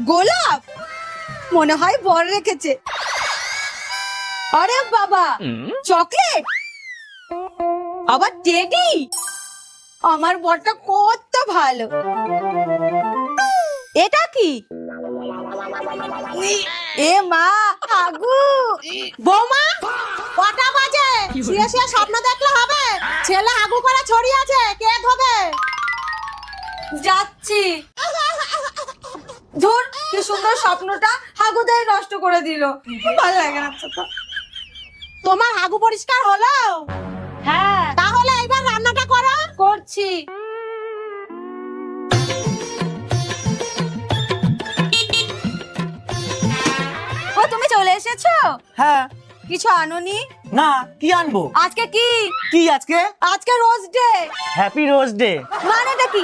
গোলাপ মনে হয় বর রেখেছে। আরে বাবা, চকলেট, আবার টেডি। আমার বরটা কত ভালো। এটা কি? এ মা, আগু। বৌমা, কটা বাজে? শুয়ে শুয়ে স্বপ্ন দেখলে হবে? ছেলে আগু করে ছড়িয়েছে, কে ধোবে? যাচ্ছি। ধুর, কি সুন্দর স্বপ্নটা হাগুদাই নষ্ট করে দিল। ভালো লাগে না তো। তোমার আগু পরিষ্কার হলো? হ্যাঁ, তাহলে এবার রান্নাটা করো। করছি। ও, তুমি চলে এসেছো? হ্যাঁ। কিছু আনোনি? না, কি আনবো? আজকে কি? কি আজকে? আজকে rose day. Happy rose day. মানেটা কি?